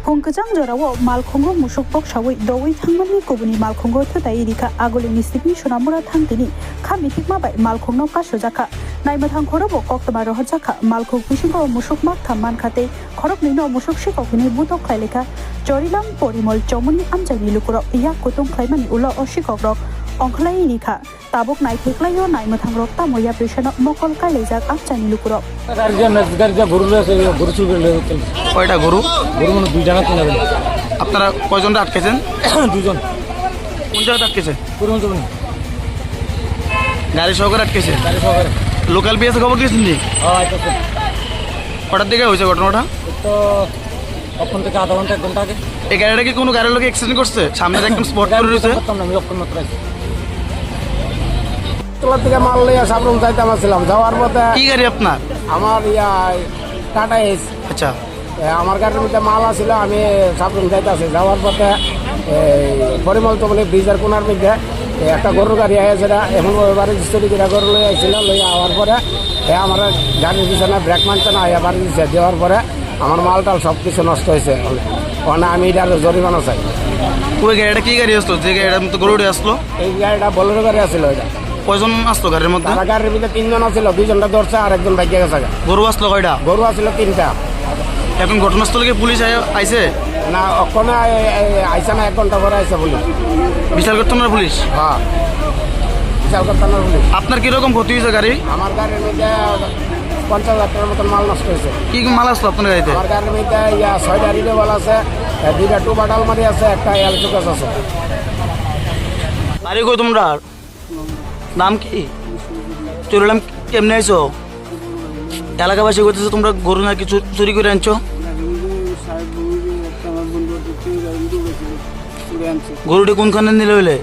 Hongkajang Jorao, Malkongo Musukbok Shawi, Doi Tangmani Kubuni Malkongo Tutai Rika, Agolini Sipi Shunamura Tangini, Kamitikma by Malkongo Kashojaka, Naimatang Korobo, Oktabaro Hojaka, Malko Kushingo Musukmak Taman Kate, Korok Nino Musuk Shikokini Buto Kailika, Jorilam Porimol Jomuni Amjani Lukuro, Yakutum Klaimani Ulo Oshikok, Onklai Nika, Tabuk Naikiklayo, Naimatang Rokta Moya Prishano, Mokol Kailezak, Amjani Lukuro. কয়টা গরু দুইটা না তিনটা গরু। আপনারা কয়জন আটকেছেন? দুজন। কোন জায়গায় আটকেছে? পুরোনো গাড়ি সহকারে আটকেছে। গাড়ি সহকারে। লোকাল বিএসএ খবর দিয়েছেন নি? আইতেছে। কটার দিকে হয়েছে ঘটনাটা? তো তখন থেকে আধা ঘন্টা এক ঘন্টা আগে। এই গাড়িটা কি কোনো গাড়ির লোক অ্যাক্সিডেন্ট করছে? সামনে একদম স্পট করে রয়েছে। আমি লক্ষণ মাত্র আছি। তোলার থেকে মাল লইয়া সাবরুম যাইতে আসছিলাম, যাওয়ার পথে কি গাড়ি আপনার? আমার টাটা এস। আচ্ছা, আমার গাড়ির মধ্যে মাল আসছিল, আমি সাবরুম যাইতে আসি। যাওয়ার পথে পরিমল তো বলে ব্রিজের কোনার মধ্যে একটা গরুর গাড়ি আইছে, এখন বাড়ি স্টোরি করে গরু লই আসছিল। লইয়া আওয়ার পরে আমার গাড়ির পিছনে ব্রেক মানছে না, আইয়া বাড়ি দিচ্ছে। দেওয়ার পরে আমার মাল টাল সব কিছু নষ্ট হয়েছে। ওখানে আমি এটার জরিমানা চাই। ওই গাড়িটা কি গাড়ি আসলো? যে গাড়িটার মতো গরুটি আসলো? এই গাড়িটা বোলেরো গাড়ি আসছিল। ওইটা কয়জন আসলো গাড়ির মধ্যে? তারা গাড়ির ভিতরে তিনজন আসছিল, দুইজনটা ধরছে আর একজন বাইকে গেছে। গরু আসলো কয়টা? গরু আসছিল তিনটা। এখন ঘটনাস্থলে কি পুলিশ আইছে? না, ওখানে আইসা না, 1 ঘন্টা পরে আইসা পুলিশ। বিশাল ঘটনার পুলিশ? হ্যাঁ, বিশাল ঘটনার পুলিশ। আপনার কিরকম ক্ষতি হয়েছে গাড়ি? আমার গাড়ির মধ্যে 50,000 টাকার মতন মাল নষ্ট হয়েছে। কি মাল আসলো আপনার গাড়িতে? আমার গাড়ির মধ্যে 6টা রিডেবল আছে, 2টা টুবাট আলমারি আছে, একটা এলচুকাস আছে। বাড়ি কই তোমরা? নাম কি? চুরিলাম কেমনে আইছো? এলাকাবাসী করতেছে তোমরা গরু নাকি চুরি করে আনছো। গরুটি কোনখানে নিলে হইলে?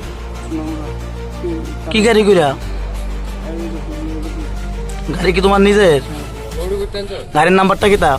কি গাড়ি কইরা? গাড়ি কি তোমার নিজের? গাড়ির নাম্বারটা কি তা?